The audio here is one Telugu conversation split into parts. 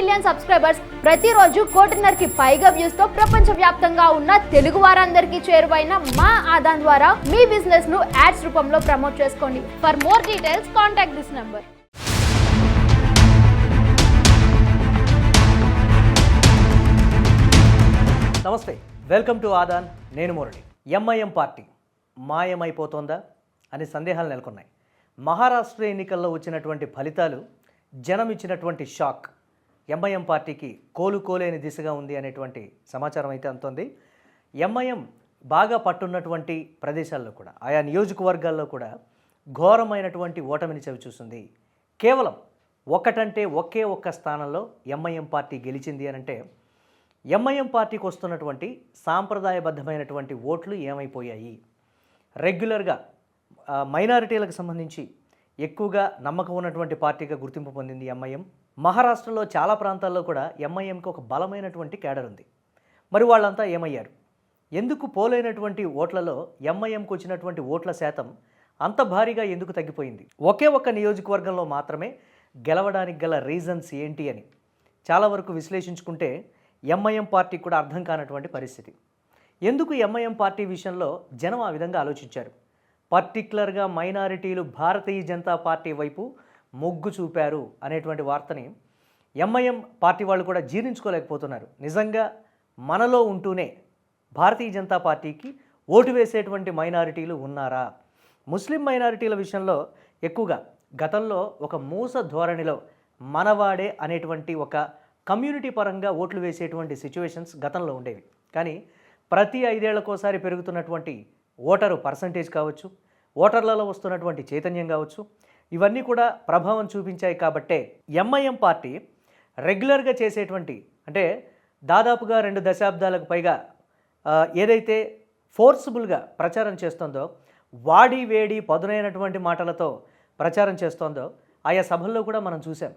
మిలియన్ సబ్స్క్రైబర్స్, ప్రతిరోజు 1.5 పైగా వ్యూస్ తో ప్రపంచవ్యాప్తంగా ఉన్న తెలుగు వారందరికీ చేరువైన మా ఆదాన్ ద్వారా మీ బిజినెస్ ను యాడ్స్ రూపంలో ప్రమోట్ చేసుకోండి. For more details contact this number. నమస్తే, వెల్కమ్ టు ఆదాన్. నేను మురళి. ఎంఐఎం పార్టీ మాయమైపోతోందా అనే సందేహాలు నెలకొన్నాయి. మహారాష్ట్ర ఎన్నికల్లో వచ్చినటువంటి ఫలితాలు జనం ఇచ్చినటువంటి షాక్ ఎంఐఎం పార్టీకి కోలుకోలేని దిశగా ఉంది అనేటువంటి సమాచారం అయితే అందుతోంది. ఎంఐఎం బాగా పట్టున్నటువంటి ప్రదేశాల్లో కూడా, ఆయా నియోజకవర్గాల్లో కూడా ఘోరమైనటువంటి ఓటమిని చవిచూస్తుంది. కేవలం ఒకే ఒక్క స్థానంలో ఎంఐఎం పార్టీ గెలిచింది అనంటే ఎంఐఎం పార్టీకి వస్తున్నటువంటి సాంప్రదాయబద్ధమైనటువంటి ఓట్లు ఏమైపోయాయి? రెగ్యులర్గా మైనారిటీలకు సంబంధించి ఎక్కువగా నమ్మకం ఉన్నటువంటి పార్టీగా గుర్తింపు పొందింది ఎంఐఎం. మహారాష్ట్రలో చాలా ప్రాంతాల్లో కూడా ఎంఐఎంకి ఒక బలమైనటువంటి క్యాడర్ ఉంది. మరి వాళ్ళంతా ఏమయ్యారు? ఎందుకు పోలైనటువంటి ఓట్లలో ఎంఐఎంకి వచ్చినటువంటి ఓట్ల శాతం అంత భారీగా ఎందుకు తగ్గిపోయింది? ఒకే ఒక్క నియోజకవర్గంలో మాత్రమే గెలవడానికి గల రీజన్స్ ఏంటి అని చాలా వరకు విశ్లేషించుకుంటే ఎంఐఎం పార్టీ కూడా అర్థం కానటువంటి పరిస్థితి. ఎందుకు ఎంఐఎం పార్టీ విషయంలో జనం ఆ విధంగా ఆలోచించారు? పర్టిక్యులర్గా మైనారిటీలు భారతీయ జనతా పార్టీ వైపు మొగ్గు చూపారు అనేటువంటి వార్తని ఎంఐఎం పార్టీ వాళ్ళు కూడా జీర్ణించుకోలేకపోతున్నారు. నిజంగా మనలో ఉంటూనే భారతీయ జనతా పార్టీకి ఓటు వేసేటువంటి మైనారిటీలు ఉన్నారా? ముస్లిం మైనారిటీల విషయంలో ఎక్కువగా గతంలో ఒక మూస ధోరణిలో మనవాడే అనేటువంటి ఒక కమ్యూనిటీ పరంగా ఓట్లు వేసేటువంటి సిచ్యువేషన్స్ గతంలో ఉండేవి. కానీ ప్రతి 5 ఏళ్లకోసారి పెరుగుతున్నటువంటి ఓటరు పర్సంటేజ్ కావచ్చు, ఓటర్లలో వస్తున్నటువంటి చైతన్యం కావచ్చు, ఇవన్నీ కూడా ప్రభావం చూపించాయి. కాబట్టే ఎంఐఎం పార్టీ రెగ్యులర్గా చేసేటువంటి, అంటే దాదాపుగా 2 దశాబ్దాలకు పైగా ఏదైతే ఫోర్స్బుల్గా ప్రచారం చేస్తుందో, వాడి వేడి పదునైనటువంటి మాటలతో ప్రచారం చేస్తోందో ఆయా సభల్లో కూడా మనం చూసాం.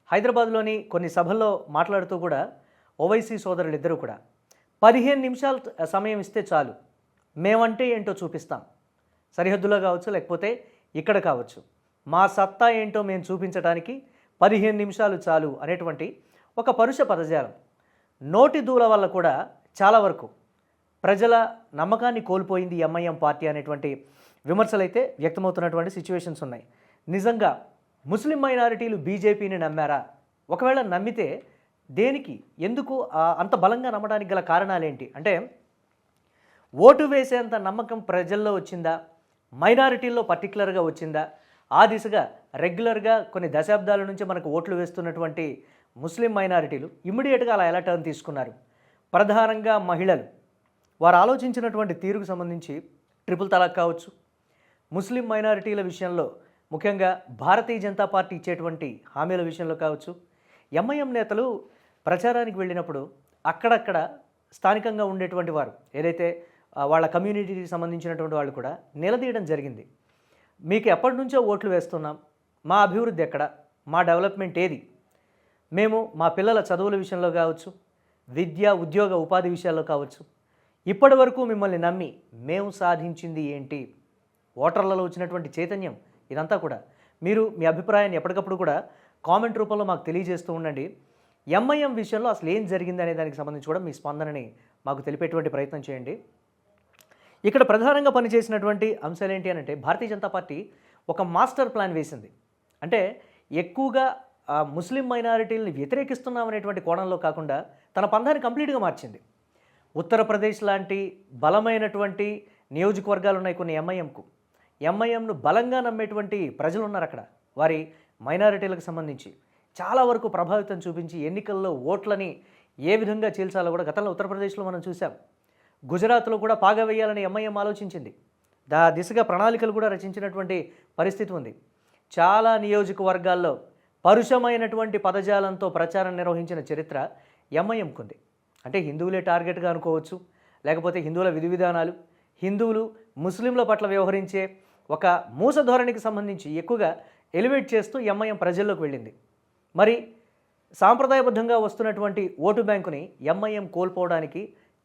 హైదరాబాద్లోని కొన్ని సభల్లో మాట్లాడుతూ కూడా ఓవైసీ సోదరులు ఇద్దరు కూడా 15 నిమిషాలు సమయం ఇస్తే చాలు, మేమంటే ఏంటో చూపిస్తాం, సరిహద్దులో కావచ్చు లేకపోతే ఇక్కడ కావచ్చు, మా సత్తా ఏంటో మేము చూపించడానికి 15 నిమిషాలు చాలు అనేటువంటి ఒక పరుష పదజాలం. నోటి దూల వల్ల కూడా చాలా వరకు ప్రజల నమ్మకాన్ని కోల్పోయింది ఎంఐఎం పార్టీ అనేటువంటి విమర్శలు అయితే వ్యక్తమవుతున్నటువంటి సిచ్యువేషన్స్ ఉన్నాయి. నిజంగా ముస్లిం మైనారిటీలు బీజేపీని నమ్మారా? ఒకవేళ నమ్మితే దేనికి, ఎందుకు అంత బలంగా నమ్మడానికి గల కారణాలేంటి? అంటే ఓటు వేసేంత నమ్మకం ప్రజల్లో వచ్చిందా? మైనారిటీల్లో పర్టికులర్గా వచ్చిందా? ఆ దిశగా రెగ్యులర్గా కొన్ని దశాబ్దాల నుంచి మనకు ఓట్లు వేస్తున్నటువంటి ముస్లిం మైనారిటీలు ఇమ్మీడియట్గా అలా ఎలా టర్న్ తీసుకున్నారు? ప్రధానంగా మహిళలు, వారు ఆలోచించినటువంటి తీరుకు సంబంధించి ట్రిపుల్ తలాక్ కావచ్చు, ముస్లిం మైనారిటీల విషయంలో ముఖ్యంగా భారతీయ జనతా పార్టీ ఇచ్చేటువంటి హామీల విషయంలో కావచ్చు, ఎంఐఎం నేతలు ప్రచారానికి వెళ్ళినప్పుడు అక్కడక్కడ స్థానికంగా ఉండేటువంటి వారు, ఏదైతే వాళ్ళ కమ్యూనిటీకి సంబంధించినటువంటి వాళ్ళు కూడా నిలదీయడం జరిగింది. మీకు ఎప్పటి నుంచో ఓట్లు వేస్తున్నాం, మా అభివృద్ధి ఎక్కడ, మా డెవలప్మెంట్ ఏది, మేము మా పిల్లల చదువుల విషయంలో కావచ్చు, విద్య ఉద్యోగ ఉపాధి విషయాల్లో కావచ్చు, ఇప్పటి వరకు మిమ్మల్ని నమ్మి మేము సాధించింది ఏంటి, ఓటర్లలో వచ్చినటువంటి చైతన్యం, ఇదంతా కూడా మీరు మీ అభిప్రాయాన్ని ఎప్పటికప్పుడు కూడా కామెంట్ రూపంలో మాకు తెలియజేస్తూ ఉండండి. ఎంఐఎం విషయంలో అసలు ఏం జరిగింది అనే దానికి సంబంధించి కూడా మీ స్పందనని మాకు తెలిపేటువంటి ప్రయత్నం చేయండి. ఇక్కడ ప్రధానంగా పనిచేసినటువంటి అంశాలు ఏంటి అని అంటే, భారతీయ జనతా పార్టీ ఒక మాస్టర్ ప్లాన్ వేసింది. అంటే ఎక్కువగా ముస్లిం మైనారిటీలను వ్యతిరేకిస్తున్నాం అనేటువంటి కోణంలో కాకుండా తన పందాన్ని కంప్లీట్గా మార్చింది. ఉత్తరప్రదేశ్ లాంటి బలమైనటువంటి నియోజకవర్గాలు ఉన్నాయి కొన్ని ఎంఐఎంకు. ఎంఐఎంను బలంగా నమ్మేటువంటి ప్రజలు ఉన్నారు అక్కడ. వారి మైనారిటీలకు సంబంధించి చాలా వరకు ప్రభావితం చూపించి ఎన్నికల్లో ఓట్లని ఏ విధంగా చీల్చాలో కూడా గతంలో ఉత్తరప్రదేశ్లో మనం చూసాం. గుజరాత్లో కూడా పాగా వేయాలని ఎంఐఎం ఆలోచించింది. దిశగా ప్రణాళికలు కూడా రచించినటువంటి పరిస్థితి ఉంది. చాలా నియోజకవర్గాల్లో పరుషమైనటువంటి పదజాలంతో ప్రచారం నిర్వహించిన చరిత్ర ఎంఐఎంకు ఉంది. అంటే హిందువులే టార్గెట్గా అనుకోవచ్చు, లేకపోతే హిందువుల విధి విధానాలు, హిందువులు ముస్లింల పట్ల వ్యవహరించే ఒక మూస ధోరణికి సంబంధించి ఎక్కువగా ఎలివేట్ చేస్తూ ఎంఐఎం ప్రజల్లోకి వెళ్ళింది. మరి సాంప్రదాయబద్ధంగా వస్తున్నటువంటి ఓటు బ్యాంకుని ఎంఐఎం కోల్పోవడానికి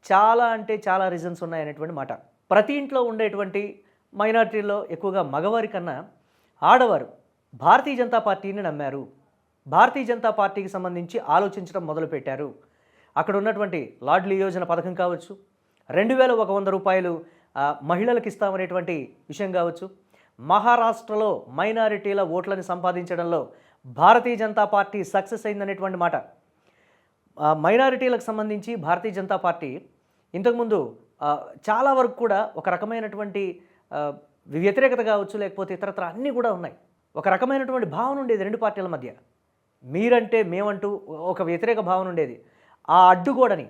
చాలా అంటే చాలా రీజన్స్ ఉన్నాయనేటువంటి మాట. ప్రతి ఇంట్లో ఉండేటువంటి మైనారిటీల్లో ఎక్కువగా మగవారి కన్నా ఆడవారు భారతీయ జనతా పార్టీని నమ్మారు. భారతీయ జనతా పార్టీకి సంబంధించి ఆలోచించడం మొదలుపెట్టారు. అక్కడ ఉన్నటువంటి లాడ్లీ యోజన పథకం కావచ్చు, 2100 రూపాయలు మహిళలకు ఇస్తామనేటువంటి విషయం కావచ్చు, మహారాష్ట్రలో మైనారిటీల ఓట్లను సంపాదించడంలో భారతీయ జనతా పార్టీ సక్సెస్ అయిందనేటువంటి మాట. మైనారిటీలకు సంబంధించి భారతీయ జనతా పార్టీ ఇంతకుముందు చాలా వరకు కూడా ఒక రకమైనటువంటి వ్యతిరేకత కావచ్చు, లేకపోతే ఇతరత్ర అన్నీ కూడా ఉన్నాయి. ఒక రకమైనటువంటి భావన ఉండేది రెండు పార్టీల మధ్య. మీరంటే మేమంటూ ఒక వ్యతిరేక భావన ఉండేది. ఆ అడ్డుగోడని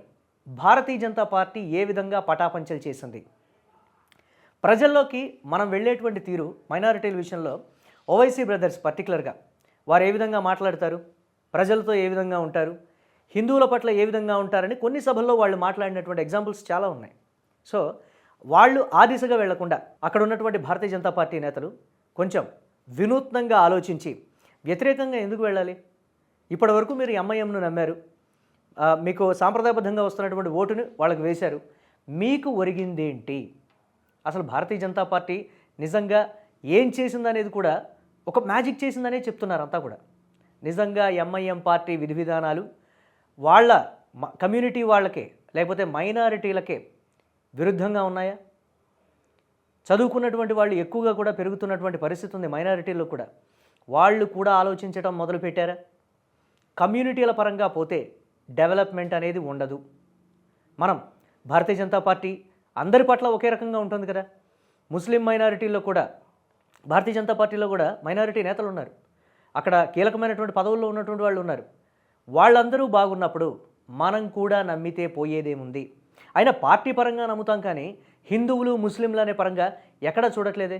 భారతీయ జనతా పార్టీ ఏ విధంగా పటాపంచలు చేసింది. ప్రజల్లోకి మనం వెళ్ళేటువంటి తీరు మైనారిటీల విషయంలో ఓవైసీ బ్రదర్స్ పర్టికులర్గా వారు ఏ విధంగా మాట్లాడతారు, ప్రజలతో ఏ విధంగా ఉంటారు, హిందువుల పట్ల ఏ విధంగా ఉంటారని కొన్ని సభల్లో వాళ్ళు మాట్లాడినటువంటి ఎగ్జాంపుల్స్ చాలా ఉన్నాయి. సో వాళ్ళు ఆ దిశగా వెళ్లకుండా అక్కడ ఉన్నటువంటి భారతీయ జనతా పార్టీ నేతలు కొంచెం వినూత్నంగా ఆలోచించి వ్యతిరేకంగా ఎందుకు వెళ్ళాలి? ఇప్పటి వరకు మీరు ఎంఐఎంను నమ్మారు, మీకు సాంప్రదాయబద్ధంగా వస్తున్నటువంటి ఓటును వాళ్ళకి వేశారు, మీకు ఒరిగిందేంటి? అసలు భారతీయ జనతా పార్టీ నిజంగా ఏం చేసిందనేది కూడా ఒక మ్యాజిక్ చేసిందనే చెప్తున్నారు అంతా కూడా. నిజంగా ఎంఐఎం పార్టీ విధి విధానాలు వాళ్ళ కమ్యూనిటీ వాళ్ళకే లేకపోతే మైనారిటీలకే విరుద్ధంగా ఉన్నాయా? చదువుకున్నటువంటి వాళ్ళు ఎక్కువగా కూడా పెరుగుతున్నటువంటి పరిస్థితి ఉంది మైనారిటీల్లో కూడా. వాళ్ళు కూడా ఆలోచించడం మొదలుపెట్టారా? కమ్యూనిటీల పరంగా పోతే డెవలప్మెంట్ అనేది ఉండదు. మనం భారతీయ జనతా పార్టీ అందరి పట్ల ఒకే రకంగా ఉంటుంది కదా. ముస్లిం మైనారిటీల్లో కూడా భారతీయ జనతా పార్టీలో కూడా మైనారిటీ నేతలు ఉన్నారు, అక్కడ కీలకమైనటువంటి పదవుల్లో ఉన్నటువంటి వాళ్ళు ఉన్నారు. వాళ్ళందరూ బాగున్నప్పుడు మనం కూడా నమ్మితే పోయేదేముంది? అయినా పార్టీ పరంగా నమ్ముతాం కానీ హిందువులు ముస్లింలు అనే పరంగా ఎక్కడా చూడట్లేదే.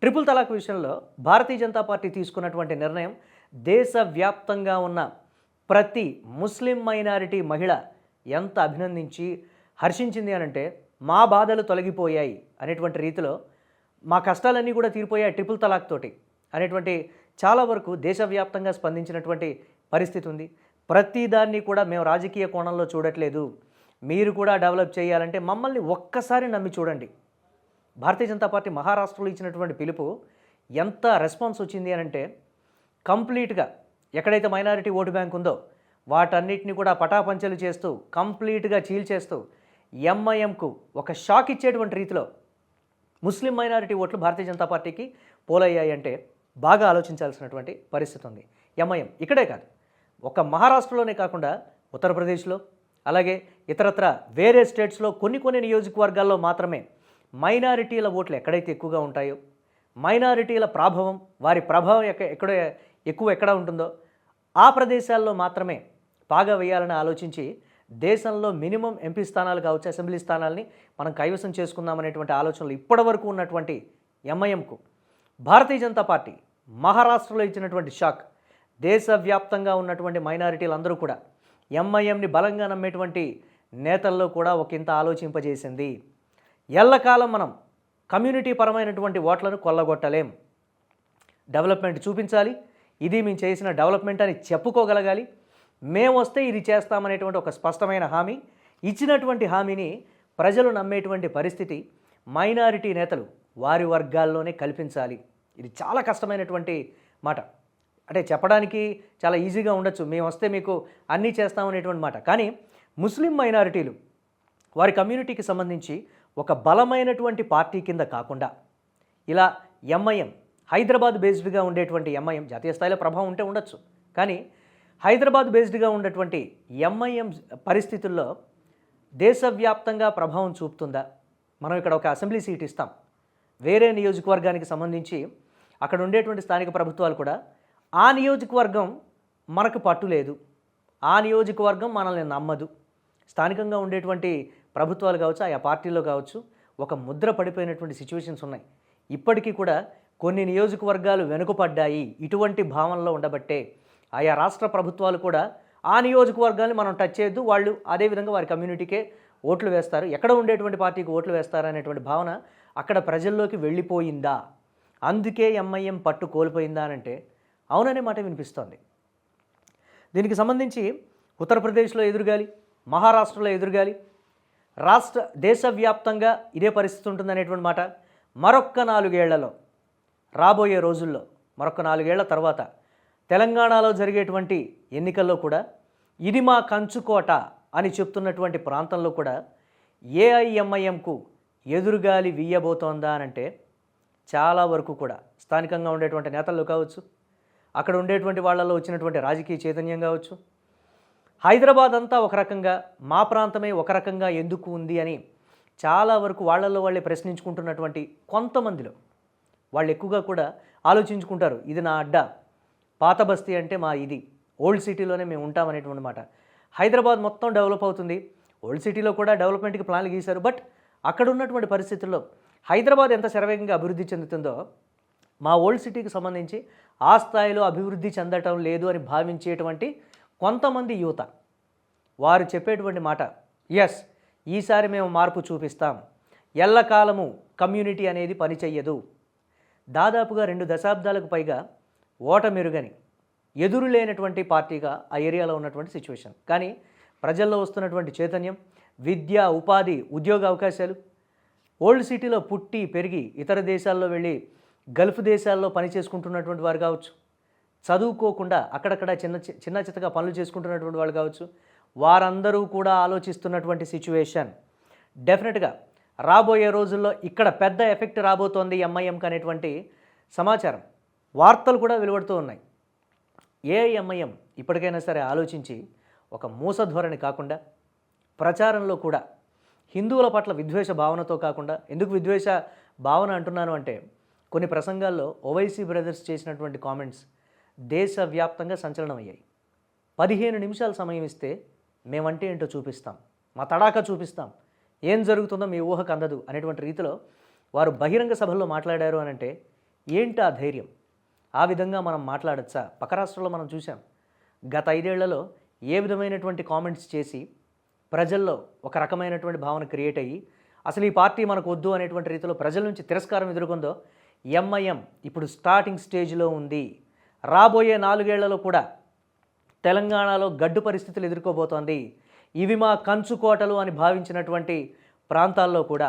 ట్రిపుల్ తలాక్ విషయంలో భారతీయ జనతా పార్టీ తీసుకున్నటువంటి నిర్ణయం దేశవ్యాప్తంగా ఉన్న ప్రతి ముస్లిం మైనారిటీ మహిళ ఎంత అభినందించి హర్షించింది అనంటే, మా బాధలు తొలగిపోయాయి అనేటువంటి రీతిలో, మా కష్టాలన్నీ కూడా తీరిపోయాయి ట్రిపుల్ తలాక్ తోటి అనేటువంటి చాలా వరకు దేశవ్యాప్తంగా స్పందించినటువంటి పరిస్థితి ఉంది. ప్రతిదాన్ని కూడా మేము రాజకీయ కోణంలో చూడట్లేదు, మీరు కూడా డెవలప్ చేయాలంటే మమ్మల్ని ఒక్కసారి నమ్మి చూడండి. భారతీయ జనతా పార్టీ మహారాష్ట్రలో ఇచ్చినటువంటి పిలుపు ఎంత రెస్పాన్స్ వచ్చింది అనంటే, కంప్లీట్గా ఎక్కడైతే మైనారిటీ ఓటు బ్యాంక్ ఉందో వాటన్నిటిని కూడా పటాపంచలు చేస్తూ కంప్లీట్గా చీల్చేస్తూ ఎంఐఎంకు ఒక షాక్ ఇచ్చేటువంటి రీతిలో ముస్లిం మైనారిటీ ఓట్లు భారతీయ జనతా పార్టీకి పోలయ్యాయి అంటే బాగా ఆలోచించాల్సినటువంటి పరిస్థితి ఉంది. ఎంఐఎం ఇక్కడే కాదు, ఒక మహారాష్ట్రలోనే కాకుండా ఉత్తరప్రదేశ్లో అలాగే ఇతరత్ర వేరే స్టేట్స్లో కొన్ని నియోజకవర్గాల్లో మాత్రమే మైనారిటీల ఓట్లు ఎక్కడైతే ఎక్కువగా ఉంటాయో, మైనారిటీల ప్రభావం వారి ప్రభావం ఎక్కడ ఉంటుందో ఆ ప్రదేశాల్లో మాత్రమే పాగా వేయాలని ఆలోచించి దేశంలో మినిమం ఎంపీ స్థానాలు కావచ్చు, అసెంబ్లీ స్థానాల్ని మనం కైవసం చేసుకుందామనేటువంటి ఆలోచనలు ఇప్పటివరకు ఉన్నటువంటి ఎంఐఎంకు భారతీయ జనతా పార్టీ మహారాష్ట్రలో ఇచ్చినటువంటి షాక్ దేశవ్యాప్తంగా ఉన్నటువంటి మైనారిటీలందరూ కూడా ఎంఐఎంని బలంగా నమ్మేటువంటి నేతల్లో కూడా ఒకంత ఆలోచింపజేసింది. ఎల్లకాలం మనం కమ్యూనిటీ పరమైనటువంటి ఓట్లను కొల్లగొట్టలేం, డెవలప్మెంట్ చూపించాలి, ఇది మేము చేసిన డెవలప్మెంట్ అని చెప్పుకోగలగాలి, మేము వస్తే ఇది చేస్తామనేటువంటి ఒక స్పష్టమైన హామీ ఇచ్చినటువంటి హామీని ప్రజలు నమ్మేటువంటి పరిస్థితి మైనారిటీ నేతలు వారి వర్గాల్లోనే కల్పించాలి. ఇది చాలా కష్టమైనటువంటి మాట. అంటే చెప్పడానికి చాలా ఈజీగా ఉండొచ్చు, మేము వస్తే మీకు అన్నీ చేస్తామనేటువంటి మాట. కానీ ముస్లిం మైనారిటీలు వారి కమ్యూనిటీకి సంబంధించి ఒక బలమైనటువంటి పార్టీ కింద కాకుండా ఇలా ఎంఐఎం హైదరాబాద్ బేస్డ్గా ఉండేటువంటి ఎంఐఎం జాతీయ స్థాయిలో ప్రభావం ఉంటే ఉండొచ్చు, కానీ హైదరాబాద్ బేస్డ్గా ఉన్నటువంటి ఎంఐఎం పరిస్థితుల్లో దేశవ్యాప్తంగా ప్రభావం చూపుతుందా? మనం ఇక్కడ ఒక అసెంబ్లీ సీట్ ఇస్తాం, వేరే నియోజకవర్గానికి సంబంధించి అక్కడ ఉండేటువంటి స్థానిక ప్రభుత్వాలు కూడా ఆ నియోజకవర్గం మనకు పట్టు లేదు, ఆ నియోజకవర్గం మనల్ని నమ్మదు, స్థానికంగా ఉండేటువంటి ప్రభుత్వాలు కావచ్చు, ఆయా పార్టీల్లో కావచ్చు ఒక ముద్ర పడిపోయినటువంటి సిచ్యువేషన్స్ ఉన్నాయి. ఇప్పటికీ కూడా కొన్ని నియోజకవర్గాలు వెనుకపడ్డాయి. ఇటువంటి భావనలో ఉండబట్టే ఆయా రాష్ట్ర ప్రభుత్వాలు కూడా ఆ నియోజకవర్గాన్ని మనం టచ్ చేయొద్దు, వాళ్ళు అదేవిధంగా వారి కమ్యూనిటీకే ఓట్లు వేస్తారు, ఎక్కడ ఉండేటువంటి పార్టీకి ఓట్లు వేస్తారు అనేటువంటి భావన అక్కడ ప్రజల్లోకి వెళ్ళిపోయిందా? అందుకే ఎంఐఎం పట్టు కోల్పోయిందా అంటే అవుననే మాట వినిపిస్తోంది. దీనికి సంబంధించి ఉత్తరప్రదేశ్లో ఎదురుగాలి, మహారాష్ట్రలో ఎదురుగాలి, దేశవ్యాప్తంగా ఇదే పరిస్థితి ఉంటుందనేటువంటి మాట. మరొక్క 4 ఏళ్లలో రాబోయే రోజుల్లో మరొక 4 ఏళ్ల తర్వాత తెలంగాణలో జరిగేటువంటి ఎన్నికల్లో కూడా ఇది మా కంచుకోట అని చెప్తున్నటువంటి ప్రాంతంలో కూడా ఏఐఎంఐఎంకు ఎదురుగాలి వీయబోతోందా అనంటే చాలా వరకు కూడా స్థానికంగా ఉండేటువంటి నేతలు కావచ్చు, అక్కడ ఉండేటువంటి వాళ్ళలో వచ్చినటువంటి రాజకీయ చైతన్యం కావచ్చు, హైదరాబాద్ అంతా ఒక రకంగా, మా ప్రాంతమే ఒక రకంగా ఎందుకు ఉంది అని చాలా వరకు వాళ్ళల్లో వాళ్ళే ప్రశ్నించుకుంటున్నటువంటి కొంతమందిలో వాళ్ళు ఎక్కువగా కూడా ఆలోచించుకుంటారు. ఇది నా అడ్డా, పాత బస్తీ అంటే మా ఇది, ఓల్డ్ సిటీలోనే మేము ఉంటామనేటువంటి మాట. హైదరాబాద్ మొత్తం డెవలప్ అవుతుంది, ఓల్డ్ సిటీలో కూడా డెవలప్మెంట్కి ప్లాన్లు గీశారు. బట్ అక్కడ ఉన్నటువంటి పరిస్థితుల్లో హైదరాబాద్ ఎంత శరవేగంగా అభివృద్ధి చెందుతుందో మా ఓల్డ్ సిటీకి సంబంధించి ఆ స్థాయిలో అభివృద్ధి చెందటం లేదు అని భావించేటువంటి కొంతమంది యువత వారు చెప్పేటువంటి మాట, ఎస్ ఈసారి మేము మార్పు చూపిస్తాం, ఎల్లకాలము కమ్యూనిటీ అనేది పనిచెయ్యదు. దాదాపుగా 2 దశాబ్దాలకు పైగా ఓటమెరుగని ఎదురు లేనటువంటి పార్టీగా ఆ ఏరియాలో ఉన్నటువంటి సిచ్యువేషన్. కానీ ప్రజల్లో వస్తున్నటువంటి చైతన్యం, విద్య, ఉపాధి, ఉద్యోగ అవకాశాలు, ఓల్డ్ సిటీలో పుట్టి పెరిగి ఇతర దేశాల్లో వెళ్ళి గల్ఫ్ దేశాల్లో పని చేసుకుంటున్నటువంటి వారు కావచ్చు, చదువుకోకుండా అక్కడక్కడ చిన్న చిత్తగా పనులు చేసుకుంటున్నటువంటి వాళ్ళు కావచ్చు, వారందరూ కూడా ఆలోచిస్తున్నటువంటి సిచ్యువేషన్. డెఫినెట్గా రాబోయే రోజుల్లో ఇక్కడ పెద్ద ఎఫెక్ట్ రాబోతోంది ఎంఐఎంకి అనేటువంటి సమాచారం, వార్తలు కూడా వెలువడుతూ ఉన్నాయి. ఏఐఎంఐఎం ఇప్పటికైనా సరే ఆలోచించి ఒక మూస ధోరణి కాకుండా ప్రచారంలో కూడా హిందువుల పట్ల విద్వేష భావనతో కాకుండా, ఎందుకు విద్వేష భావన అంటున్నాను అంటే కొన్ని ప్రసంగాల్లో ఓవైసీ బ్రదర్స్ చేసినటువంటి కామెంట్స్ దేశవ్యాప్తంగా సంచలనం అయ్యాయి. 15 నిమిషాలు సమయం ఇస్తే మేమంటే ఏంటో చూపిస్తాం, మా తడాకా చూపిస్తాం, ఏం జరుగుతుందో మీ ఊహకు అందదు అనేటువంటి రీతిలో వారు బహిరంగ సభల్లో మాట్లాడారు అని అంటే ఏంటి ఆ ధైర్యం? ఆ విధంగా మనం మాట్లాడచ్చా? పక్క రాష్ట్రాల్లో మనం చూసాం. గత 5 ఏళ్లలో ఏ విధమైనటువంటి కామెంట్స్ చేసి ప్రజల్లో ఒక రకమైనటువంటి భావన క్రియేట్ అయ్యి అసలు ఈ పార్టీ మనకు వద్దు అనేటువంటి రీతిలో ప్రజల నుంచి తిరస్కారం ఎదుర్కొందో ఎంఐఎం ఇప్పుడు స్టార్టింగ్ స్టేజ్లో ఉంది. రాబోయే 4 ఏళ్లలో కూడా తెలంగాణలో గడ్డు పరిస్థితులు ఎదుర్కోబోతోంది. ఇవి మా కంచుకోటలు అని భావించినటువంటి ప్రాంతాల్లో కూడా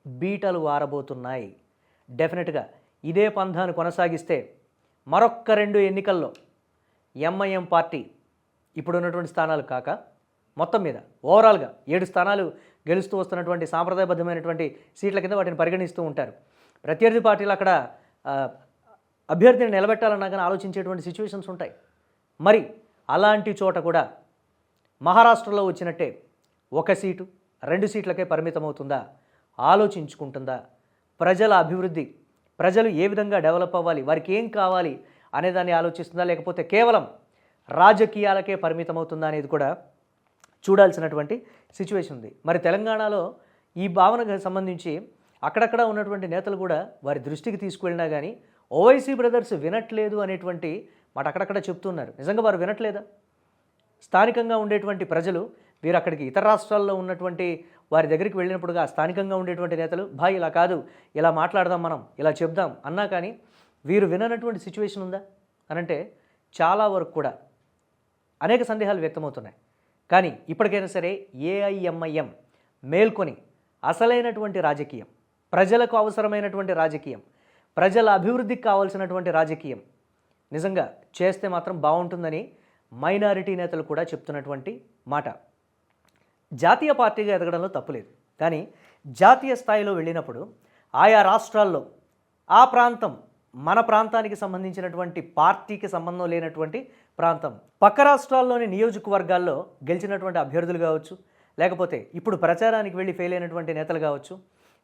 బీటలు వారబోతున్నాయి. డెఫినెట్గా ఇదే పంథాను కొనసాగిస్తే మరొక్క 2 ఎన్నికల్లో ఎంఐఎం పార్టీ ఇప్పుడున్నటువంటి స్థానాలు కాక మొత్తం మీద ఓవరాల్గా 7 స్థానాలు గెలుస్తూ వస్తున్నటువంటి సాంప్రదాయబద్ధమైనటువంటి సీట్ల కింద వాటిని పరిగణిస్తూ ఉంటారు. ప్రత్యర్థి పార్టీలు అక్కడ అభ్యర్థిని నిలబెట్టాలన్నా కానీ ఆలోచించేటువంటి సిచ్యువేషన్స్ ఉంటాయి. మరి అలాంటి చోట కూడా మహారాష్ట్రలో వచ్చినట్టే 1 సీటు 2 సీట్లకే పరిమితమవుతుందా? ఆలోచించుకుంటుందా? ప్రజల అభివృద్ధి, ప్రజలు ఏ విధంగా డెవలప్ అవ్వాలి, వారికి ఏం కావాలి అనేదాన్ని ఆలోచిస్తుందా, లేకపోతే కేవలం రాజకీయాలకే పరిమితమవుతుందా అనేది కూడా చూడాల్సినటువంటి సిచ్యువేషన్ ఉంది. మరి తెలంగాణలో ఈ భావనకు సంబంధించి అక్కడక్కడ ఉన్నటువంటి నేతలు కూడా వారి దృష్టికి తీసుకువెళ్ళినా కానీ ఓవైసీ బ్రదర్స్ వినట్లేదు అనేటువంటి మాట అక్కడక్కడ చెప్తున్నారు. నిజంగా వారు వినట్లేదా? స్థానికంగా ఉండేటువంటి ప్రజలు వీరు అక్కడికి ఇతర రాష్ట్రాల్లో ఉన్నటువంటి వారి దగ్గరికి వెళ్ళినప్పుడుగా స్థానికంగా ఉండేటువంటి నేతలు భాయ్ ఇలా కాదు, ఇలా మాట్లాడదాం, మనం ఇలా చెప్దాం అన్నా కానీ వీరు విననటువంటి సిచ్యువేషన్ ఉందా అనంటే చాలా వరకు కూడా అనేక సందేహాలు వ్యక్తమవుతున్నాయి. కానీ ఇప్పటికైనా సరే ఏఐఎంఐఎం మేల్కొని అసలైనటువంటి రాజకీయం, ప్రజలకు అవసరమైనటువంటి రాజకీయం, ప్రజల అభివృద్ధికి కావాల్సినటువంటి రాజకీయం నిజంగా చేస్తే మాత్రం బాగుంటుందని మైనారిటీ నేతలు కూడా చెప్తున్నటువంటి మాట. జాతీయ పార్టీగా ఎదగడంలో తప్పులేదు, కానీ జాతీయ స్థాయిలో వెళ్ళినప్పుడు ఆయా రాష్ట్రాల్లో ఆ ప్రాంతం మన ప్రాంతానికి సంబంధించినటువంటి పార్టీకి సంబంధం లేనటువంటి ప్రాంతం, పక్క రాష్ట్రాల్లోని నియోజకవర్గాల్లో గెలిచినటువంటి అభ్యర్థులు కావచ్చు, లేకపోతే ఇప్పుడు ప్రచారానికి వెళ్ళి ఫెయిల్ అయినటువంటి నేతలు కావచ్చు,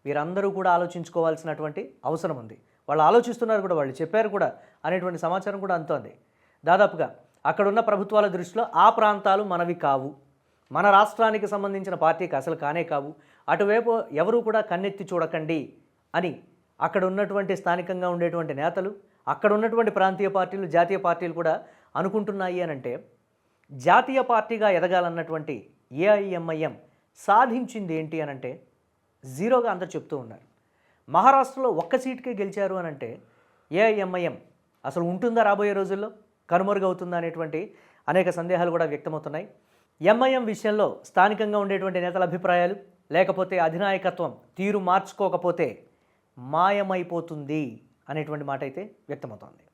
వీరందరూ కూడా ఆలోచించుకోవాల్సినటువంటి అవసరం ఉంది. వాళ్ళు ఆలోచిస్తున్నారు కూడా, వాళ్ళు చెప్పారు కూడా అనేటువంటి సమాచారం కూడా అందుతోంది. దాదాపుగా అక్కడున్న ప్రభుత్వాల దృష్టిలో ఆ ప్రాంతాలు మనవి కావు, మన రాష్ట్రానికి సంబంధించిన పార్టీకి అసలు కానే కావు, అటువైపు ఎవరూ కూడా కన్నెత్తి చూడకండి అని అక్కడ ఉన్నటువంటి స్థానికంగా ఉండేటువంటి నేతలు, అక్కడ ఉన్నటువంటి ప్రాంతీయ పార్టీలు, జాతీయ పార్టీలు కూడా అనుకుంటున్నాయి అనంటే జాతీయ పార్టీగా ఎదగాలన్నటువంటి ఏఐఎంఐఎం సాధించింది ఏంటి అనంటే జీరోగా అందరు చెప్తూ ఉన్నారు. మహారాష్ట్రలో 1 సీటుకే గెలిచారు అనంటే ఏఐఎంఐఎం అసలు ఉంటుందా రాబోయే రోజుల్లో, కనుమరుగవుతుందా అనేటువంటి అనేక సందేహాలు కూడా వ్యక్తమవుతున్నాయి. ఎంఐఎం విషయంలో స్థానికంగా ఉండేటువంటి నేతల అభిప్రాయాలు, లేకపోతే అధినాయకత్వం తీరు మార్చుకోకపోతే మాయమైపోతుంది అనేటువంటి మాట అయితే వ్యక్తమవుతోంది.